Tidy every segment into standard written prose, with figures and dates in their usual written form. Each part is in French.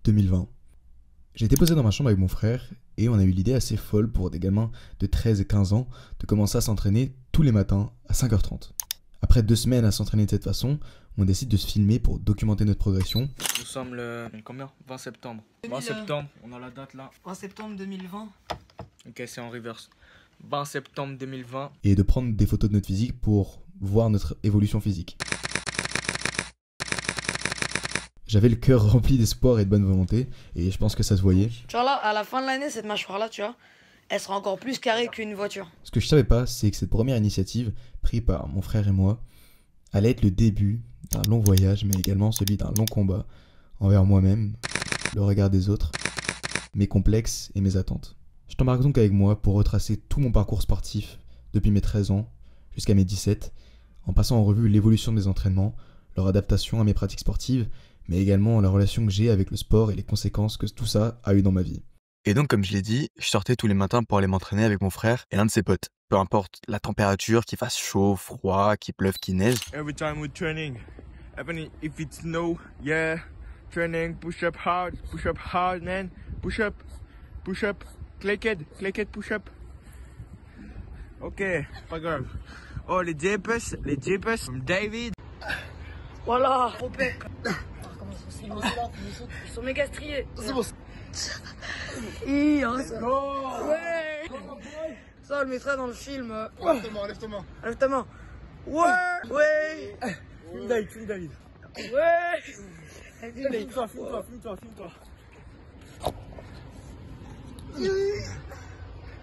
2020. J'ai été posé dans ma chambre avec mon frère et on a eu l'idée assez folle pour des gamins de 13 et 15 ans de commencer à s'entraîner tous les matins à 5h30. Après 2 semaines à s'entraîner de cette façon, on décide de se filmer pour documenter notre progression. Nous sommes le combien 20 septembre. 2000, 20 septembre, on a la date là. 20 septembre 2020. Ok, c'est en reverse. 20 septembre 2020. Et de prendre des photos de notre physique pour voir notre évolution physique. J'avais le cœur rempli d'espoir et de bonne volonté et je pense que ça se voyait. Tu vois là, à la fin de l'année, cette mâchoire-là, tu vois, elle sera encore plus carrée qu'une voiture. Ce que je savais pas, c'est que cette première initiative, prise par mon frère et moi, allait être le début d'un long voyage, mais également celui d'un long combat envers moi-même, le regard des autres, mes complexes et mes attentes. Je t'embarque donc avec moi pour retracer tout mon parcours sportif depuis mes 13 ans jusqu'à mes 17, en passant en revue l'évolution de mes entraînements, leur adaptation à mes pratiques sportives, mais également la relation que j'ai avec le sport et les conséquences que tout ça a eu dans ma vie. Et donc, comme je l'ai dit, je sortais tous les matins pour aller m'entraîner avec mon frère et l'un de ses potes. Peu importe la température, qu'il fasse chaud, froid, qu'il pleuve, qu'il neige. Every time we're training, even if it's snow, yeah, training, push up hard, man, push up, click it, push up. Ok, pas grave. Oh, les JPS from David. Voilà, trop pec. Ils sont méga striés. C'est bon. Ouais. Ça, on le mettra dans le film. Lève ta main. Ouais. Film David. Ouais. Filme-toi.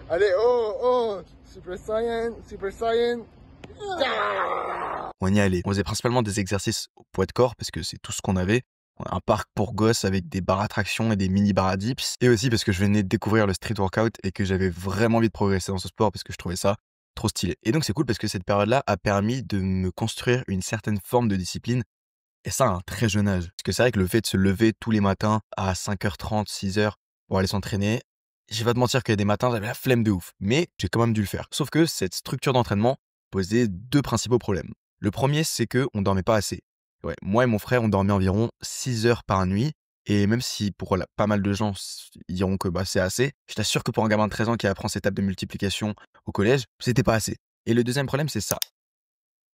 Allez, oh, Super Saiyan. On y allait. On faisait principalement des exercices au poids de corps parce que c'est tout ce qu'on avait. Un parc pour gosses avec des barres à traction et des mini barres à dips. Et aussi parce que je venais de découvrir le street workout et que j'avais vraiment envie de progresser dans ce sport parce que je trouvais ça trop stylé. Et donc c'est cool parce que cette période-là a permis de me construire une certaine forme de discipline. Et ça à un très jeune âge. Parce que c'est vrai que le fait de se lever tous les matins à 5h30, 6h pour aller s'entraîner, je vais pas te mentir qu'il y a des matins, j'avais la flemme de ouf. Mais j'ai quand même dû le faire. Sauf que cette structure d'entraînement posait deux principaux problèmes. Le premier, c'est qu'on dormait pas assez. Ouais, moi et mon frère, on dormait environ 6 heures par nuit. Et même si pour pas mal de gens diront que c'est assez, je t'assure que pour un gamin de 13 ans qui apprend ces tables de multiplication au collège, c'était pas assez. Et le deuxième problème, c'est ça.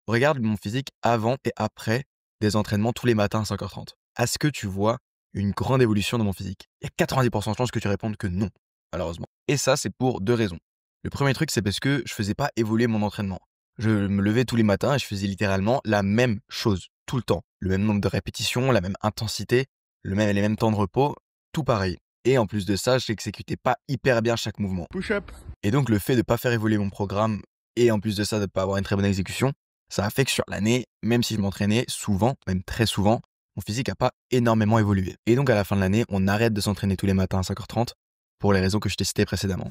Regarde mon physique avant et après des entraînements tous les matins à 5h30. Est-ce que tu vois une grande évolution dans mon physique? Il y a 90% de chances que tu répondes que non, malheureusement. Et ça, c'est pour deux raisons. Le premier truc, c'est parce que je faisais pas évoluer mon entraînement. Je me levais tous les matins et je faisais littéralement la même chose, tout le temps. Le même nombre de répétitions, la même intensité, les mêmes temps de repos, tout pareil. Et en plus de ça, je n'exécutais pas hyper bien chaque mouvement. Push up. Et donc le fait de pas faire évoluer mon programme et en plus de ça de pas avoir une très bonne exécution, ça a fait que sur l'année, même si je m'entraînais souvent, même très souvent, mon physique n'a pas énormément évolué. Et donc à la fin de l'année, on arrête de s'entraîner tous les matins à 5h30 pour les raisons que je t'ai citées précédemment.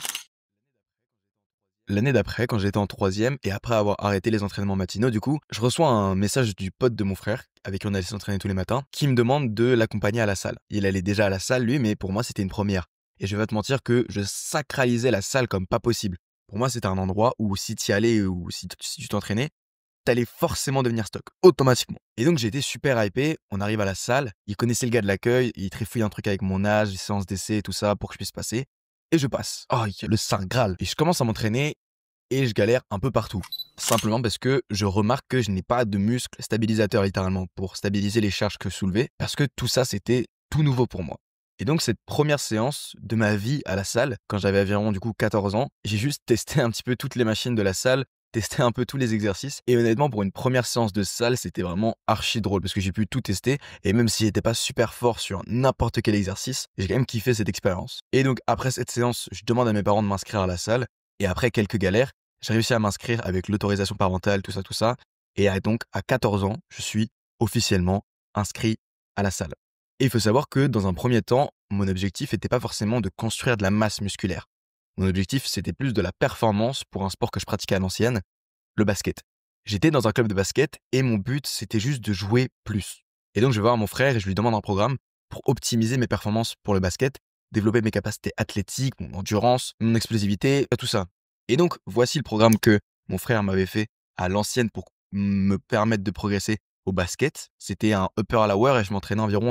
L'année d'après, quand j'étais en 3e et après avoir arrêté les entraînements matinaux, du coup, je reçois un message du pote de mon frère, avec qui on allait s'entraîner tous les matins, qui me demande de l'accompagner à la salle. Il allait déjà à la salle, lui, mais pour moi, c'était une première. Et je vais pas te mentir que je sacralisais la salle comme pas possible. Pour moi, c'était un endroit où si tu y allais ou si tu t'entraînais, t'allais forcément devenir stock, automatiquement. Et donc, j'ai été super hypé. On arrive à la salle, il connaissait le gars de l'accueil, il trifouille un truc avec mon âge, les séances d'essai et tout ça pour que je puisse passer. Et je passe. Oh, le Saint Graal. Et je commence à m'entraîner et je galère un peu partout. Simplement parce que je remarque que je n'ai pas de muscles stabilisateurs littéralement pour stabiliser les charges que je soulevais parce que tout ça, c'était tout nouveau pour moi. Et donc, cette première séance de ma vie à la salle, quand j'avais environ du coup 14 ans, j'ai juste testé un petit peu toutes les machines de la salle, testé un peu tous les exercices. Et honnêtement, pour une première séance de salle, c'était vraiment archi drôle parce que j'ai pu tout tester. Et même si j'étais pas super fort sur n'importe quel exercice, j'ai quand même kiffé cette expérience. Et donc, après cette séance, je demande à mes parents de m'inscrire à la salle. Et après quelques galères, j'ai réussi à m'inscrire avec l'autorisation parentale, tout ça. Et donc, à 14 ans, je suis officiellement inscrit à la salle. Et il faut savoir que dans un premier temps, mon objectif n'était pas forcément de construire de la masse musculaire. Mon objectif, c'était plus de la performance pour un sport que je pratiquais à l'ancienne, le basket. J'étais dans un club de basket et mon but, c'était juste de jouer plus. Et donc, je vais voir mon frère et je lui demande un programme pour optimiser mes performances pour le basket, développer mes capacités athlétiques, mon endurance, mon explosivité, tout ça. Et donc, voici le programme que mon frère m'avait fait à l'ancienne pour me permettre de progresser au basket. C'était un upper à la hour et je m'entraînais environ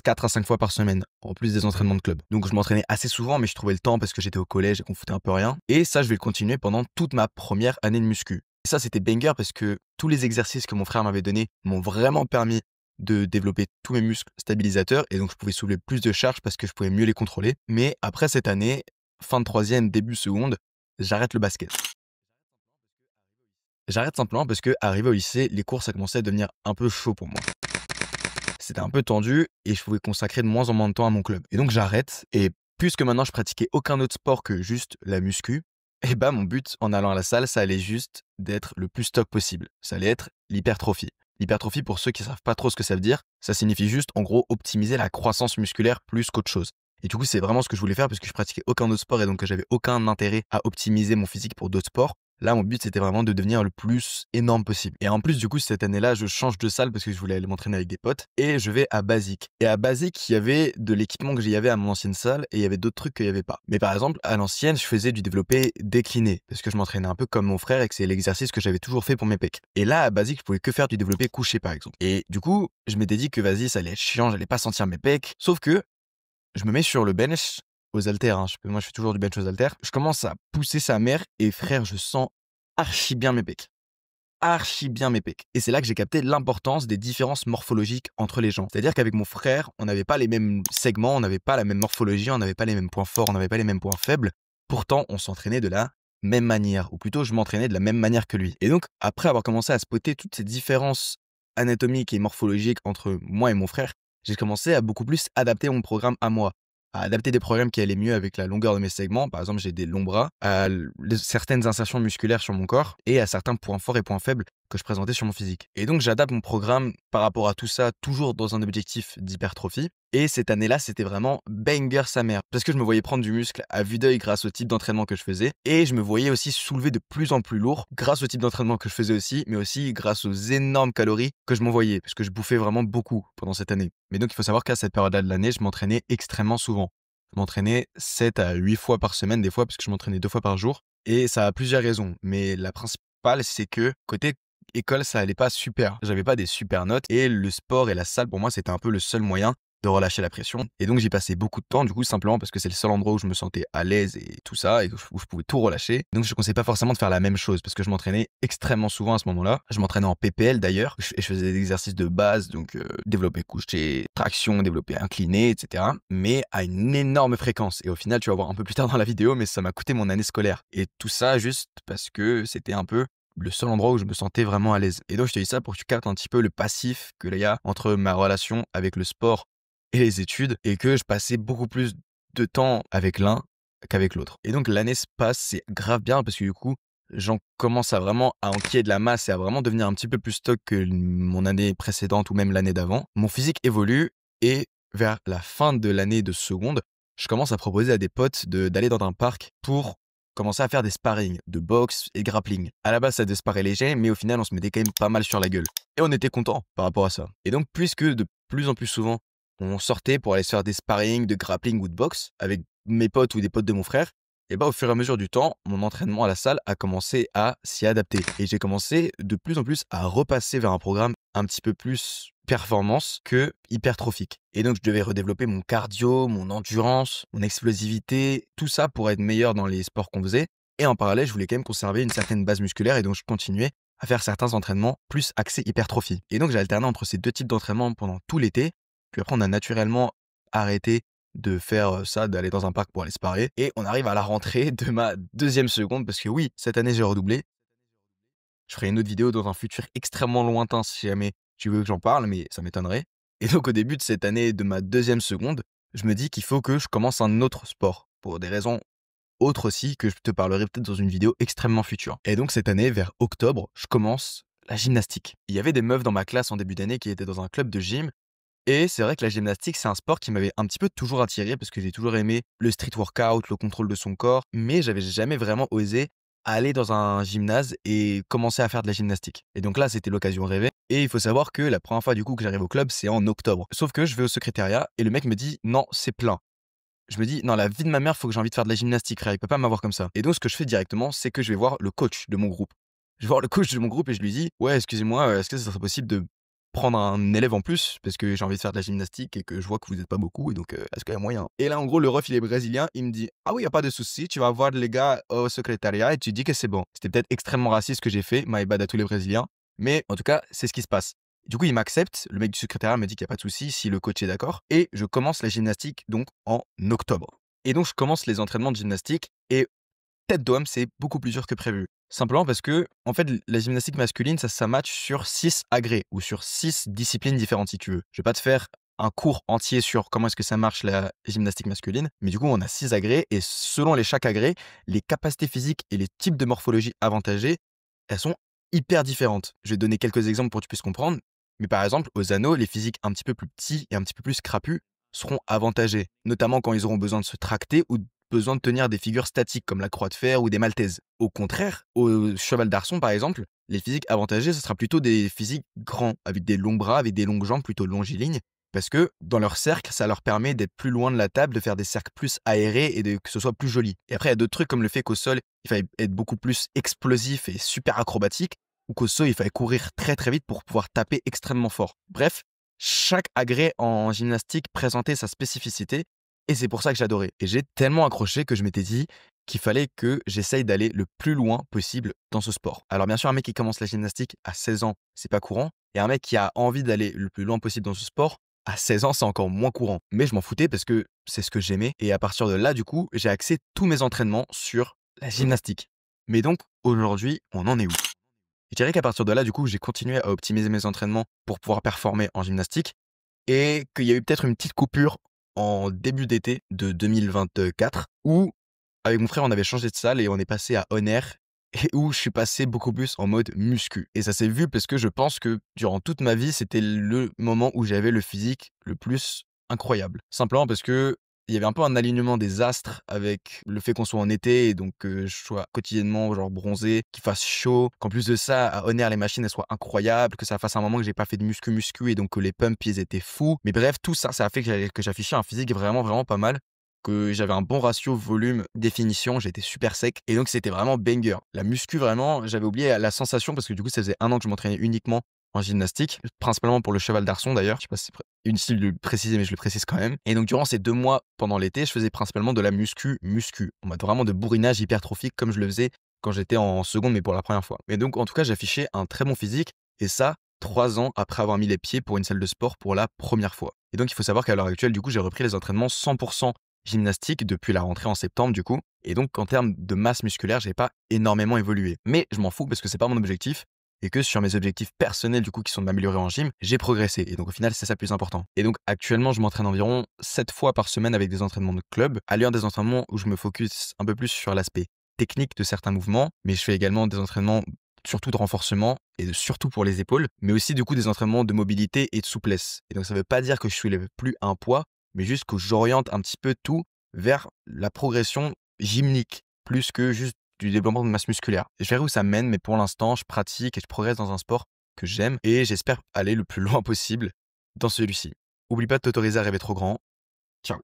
4 à 5 fois par semaine, en plus des entraînements de club. Donc je m'entraînais assez souvent, mais je trouvais le temps parce que j'étais au collège et qu'on foutait un peu rien. Et ça, je vais le continuer pendant toute ma première année de muscu. Et ça, c'était banger parce que tous les exercices que mon frère m'avait donnés m'ont vraiment permis de développer tous mes muscles stabilisateurs et donc je pouvais soulever plus de charges parce que je pouvais mieux les contrôler. Mais après cette année, fin de troisième, début seconde, j'arrête le basket. J'arrête simplement parce que arrivé au lycée, les cours ça commençait à devenir un peu chaud pour moi. C'était un peu tendu et je pouvais consacrer de moins en moins de temps à mon club. Et donc j'arrête et puisque maintenant je pratiquais aucun autre sport que juste la muscu, et bah mon but en allant à la salle, ça allait juste d'être le plus stock possible. Ça allait être l'hypertrophie. L'hypertrophie, pour ceux qui savent pas trop ce que ça veut dire, ça signifie juste, en gros, optimiser la croissance musculaire plus qu'autre chose. Et du coup, c'est vraiment ce que je voulais faire parce que je pratiquais aucun autre sport et donc j'avais aucun intérêt à optimiser mon physique pour d'autres sports. Là, mon but, c'était vraiment de devenir le plus énorme possible. Et en plus, du coup, cette année-là, je change de salle parce que je voulais aller m'entraîner avec des potes et je vais à Basic. Et à Basic, il y avait de l'équipement que j'y avais à mon ancienne salle et il y avait d'autres trucs qu'il n'y avait pas. Mais par exemple, à l'ancienne, je faisais du développé décliné parce que je m'entraînais un peu comme mon frère et que c'est l'exercice que j'avais toujours fait pour mes pecs. Et là, à Basic, je pouvais que faire du développé couché, par exemple. Et du coup, je m'étais dit que vas-y, ça allait être chiant, j'allais pas sentir mes pecs. Sauf que je me mets sur le bench aux haltères. Moi, je fais toujours du bench aux haltères. Je commence à pousser sa mère et frère, je sens archi bien mes pecs. Archi bien mes pecs. Et c'est là que j'ai capté l'importance des différences morphologiques entre les gens. C'est-à-dire qu'avec mon frère, on n'avait pas les mêmes segments, on n'avait pas la même morphologie, on n'avait pas les mêmes points forts, on n'avait pas les mêmes points faibles. Pourtant, on s'entraînait de la même manière, ou plutôt je m'entraînais de la même manière que lui. Et donc, après avoir commencé à spotter toutes ces différences anatomiques et morphologiques entre moi et mon frère, j'ai commencé à beaucoup plus adapter mon programme à moi, à adapter des programmes qui allaient mieux avec la longueur de mes segments. Par exemple, j'ai des longs bras, à certaines insertions musculaires sur mon corps et à certains points forts et points faibles que je présentais sur mon physique. Et donc, j'adapte mon programme par rapport à tout ça, toujours dans un objectif d'hypertrophie. Et cette année-là, c'était vraiment banger sa mère. Parce que je me voyais prendre du muscle à vue d'œil grâce au type d'entraînement que je faisais. Et je me voyais aussi soulever de plus en plus lourd grâce au type d'entraînement que je faisais aussi, mais aussi grâce aux énormes calories que je m'envoyais. Parce que je bouffais vraiment beaucoup pendant cette année. Mais donc, il faut savoir qu'à cette période-là de l'année, je m'entraînais extrêmement souvent. Je m'entraînais 7 à 8 fois par semaine, des fois, parce que je m'entraînais 2 fois par jour. Et ça a plusieurs raisons. Mais la principale, c'est que côté école, ça allait pas super. J'avais pas des super notes. Et le sport et la salle, pour moi, c'était un peu le seul moyen de relâcher la pression. Et donc, j'y passais beaucoup de temps, du coup, simplement parce que c'est le seul endroit où je me sentais à l'aise et tout ça, et où je pouvais tout relâcher. Donc, je ne conseille pas forcément de faire la même chose parce que je m'entraînais extrêmement souvent à ce moment-là. Je m'entraînais en PPL d'ailleurs, et je faisais des exercices de base, donc développé couché, traction, développé incliné, etc. Mais à une énorme fréquence. Et au final, tu vas voir un peu plus tard dans la vidéo, mais ça m'a coûté mon année scolaire. Et tout ça juste parce que c'était un peu le seul endroit où je me sentais vraiment à l'aise. Et donc, je te dis ça pour que tu captes un petit peu le passif que il y a entre ma relation avec le sport et les études, et que je passais beaucoup plus de temps avec l'un qu'avec l'autre. Et donc l'année se passe, c'est grave bien parce que du coup, j'en commence à vraiment à enquiller de la masse et à vraiment devenir un petit peu plus stock que mon année précédente ou même l'année d'avant. Mon physique évolue et vers la fin de l'année de seconde, je commence à proposer à des potes d'aller dans un parc pour commencer à faire des sparring, de boxe et de grappling. À la base, ça devait se paraître léger, mais au final, on se mettait quand même pas mal sur la gueule. Et on était content par rapport à ça. Et donc, puisque de plus en plus souvent, on sortait pour aller se faire des sparring, de grappling ou de boxe avec mes potes ou des potes de mon frère, et bah au fur et à mesure du temps, mon entraînement à la salle a commencé à s'y adapter. Et j'ai commencé de plus en plus à repasser vers un programme un petit peu plus performance que hypertrophique. Et donc je devais redévelopper mon cardio, mon endurance, mon explosivité, tout ça pour être meilleur dans les sports qu'on faisait. Et en parallèle, je voulais quand même conserver une certaine base musculaire et donc je continuais à faire certains entraînements plus axés hypertrophie. Et donc j'ai alterné entre ces deux types d'entraînements pendant tout l'été. Puis après, on a naturellement arrêté de faire ça, d'aller dans un parc pour aller se parer. Et on arrive à la rentrée de ma deuxième seconde, parce que oui, cette année, j'ai redoublé. Je ferai une autre vidéo dans un futur extrêmement lointain si jamais tu veux que j'en parle, mais ça m'étonnerait. Et donc, au début de cette année de ma deuxième seconde, je me dis qu'il faut que je commence un autre sport, pour des raisons autres aussi, que je te parlerai peut-être dans une vidéo extrêmement future. Et donc, cette année, vers octobre, je commence la gymnastique. Il y avait des meufs dans ma classe en début d'année qui étaient dans un club de gym. Et c'est vrai que la gymnastique, c'est un sport qui m'avait un petit peu toujours attiré parce que j'ai toujours aimé le street workout, le contrôle de son corps, mais j'avais jamais vraiment osé aller dans un gymnase et commencer à faire de la gymnastique. Et donc là, c'était l'occasion rêvée. Et il faut savoir que la première fois du coup que j'arrive au club, c'est en octobre. Sauf que je vais au secrétariat et le mec me dit non, c'est plein. Je me dis non, la vie de ma mère, faut que j'ai envie de faire de la gymnastique, frère, il peut pas m'avoir comme ça. Et donc ce que je fais directement, c'est que je vais voir le coach de mon groupe. Je vais voir le coach de mon groupe et je lui dis ouais, excusez-moi, est-ce que ça serait possible de prendre un élève en plus parce que j'ai envie de faire de la gymnastique et que je vois que vous n'êtes pas beaucoup et donc est-ce qu'il y a moyen? Et là, en gros, le ref, il est brésilien, il me dit: «Ah oui, il y a pas de souci, tu vas voir les gars au secrétariat et tu dis que c'est bon». C'était peut-être extrêmement raciste ce que j'ai fait, my bad à tous les Brésiliens, mais en tout cas, c'est ce qui se passe. Du coup, il m'accepte, le mec du secrétariat me dit qu'il y a pas de souci si le coach est d'accord et je commence la gymnastique donc en octobre. Et donc je commence les entraînements de gymnastique et tête d'homme, c'est beaucoup plus dur que prévu. Simplement parce que, en fait, la gymnastique masculine, ça match sur 6 agrès ou sur 6 disciplines différentes, si tu veux. Je vais pas te faire un cours entier sur comment est-ce que ça marche la gymnastique masculine, mais du coup, on a 6 agrès et selon chaque agrès, les capacités physiques et les types de morphologie avantagés, elles sont hyper différentes. Je vais te donner quelques exemples pour que tu puisses comprendre. Mais par exemple, aux anneaux, les physiques un petit peu plus petits et un petit peu plus crapus seront avantagés, notamment quand ils auront besoin de se tracter ou besoin de tenir des figures statiques comme la croix de fer ou des maltaises. Au contraire, au cheval d'arçon par exemple, les physiques avantagés, ce sera plutôt des physiques grands, avec des longs bras, avec des longues jambes plutôt longilignes, parce que dans leur cercle, ça leur permet d'être plus loin de la table, de faire des cercles plus aérés et que ce soit plus joli. Et après, il y a d'autres trucs comme le fait qu'au sol, il fallait être beaucoup plus explosif et super acrobatique, ou qu'au sol, il fallait courir très très vite pour pouvoir taper extrêmement fort. Bref, chaque agrès en gymnastique présentait sa spécificité et c'est pour ça que j'adorais. Et j'ai tellement accroché que je m'étais dit qu'il fallait que j'essaye d'aller le plus loin possible dans ce sport. Alors bien sûr, un mec qui commence la gymnastique à 16 ans, c'est pas courant. Et un mec qui a envie d'aller le plus loin possible dans ce sport, à 16 ans, c'est encore moins courant. Mais je m'en foutais parce que c'est ce que j'aimais. Et à partir de là, du coup, j'ai axé tous mes entraînements sur la gymnastique. Mais donc, aujourd'hui, on en est où? Je dirais qu'à partir de là, du coup, j'ai continué à optimiser mes entraînements pour pouvoir performer en gymnastique et qu'il y a eu peut-être une petite coupure en début d'été de 2024 où, avec mon frère, on avait changé de salle et on est passé à On Air et où je suis passé beaucoup plus en mode muscu. Et ça s'est vu parce que je pense que durant toute ma vie, c'était le moment où j'avais le physique le plus incroyable. Simplement parce que il y avait un peu un alignement des astres avec le fait qu'on soit en été et donc que je sois quotidiennement genre bronzé, qu'il fasse chaud, qu'en plus de ça, à On Air, les machines elles soient incroyables, que ça fasse un moment que j'ai pas fait de muscu et donc que les pumps ils étaient fous. Mais bref, tout ça, ça a fait que j'affichais un physique vraiment, vraiment pas mal, que j'avais un bon ratio volume-définition, j'étais super sec et donc c'était vraiment banger. La muscu vraiment, j'avais oublié la sensation parce que du coup ça faisait 1 an que je m'entraînais uniquement en gymnastique, principalement pour le cheval d'arçon d'ailleurs, je sais pas si c'est inutile de le préciser mais je le précise quand même. Et donc durant ces 2 mois pendant l'été, je faisais principalement de la muscu, en mode vraiment de bourrinage hypertrophique comme je le faisais quand j'étais en seconde mais pour la première fois. Et donc en tout cas j'affichais un très bon physique et ça 3 ans après avoir mis les pieds pour une salle de sport pour la première fois. Et donc il faut savoir qu'à l'heure actuelle du coup j'ai repris les entraînements 100% gymnastique depuis la rentrée en septembre du coup. Et donc en termes de masse musculaire, j'ai pas énormément évolué. Mais je m'en fous parce que c'est pas mon objectif et que sur mes objectifs personnels du coup qui sont de m'améliorer en gym, j'ai progressé. Et donc au final, c'est ça le plus important. Et donc actuellement, je m'entraîne environ 7 fois par semaine avec des entraînements de club, à l'heure des entraînements où je me focus un peu plus sur l'aspect technique de certains mouvements, mais je fais également des entraînements surtout de renforcement et surtout pour les épaules, mais aussi du coup des entraînements de mobilité et de souplesse. Et donc ça veut pas dire que je soulève plus un poids, mais juste que j'oriente un petit peu tout vers la progression gymnique, plus que juste du développement de masse musculaire. Et je verrai où ça me mène, mais pour l'instant, je pratique et je progresse dans un sport que j'aime et j'espère aller le plus loin possible dans celui-ci. Oublie pas de t'autoriser à rêver trop grand. Ciao.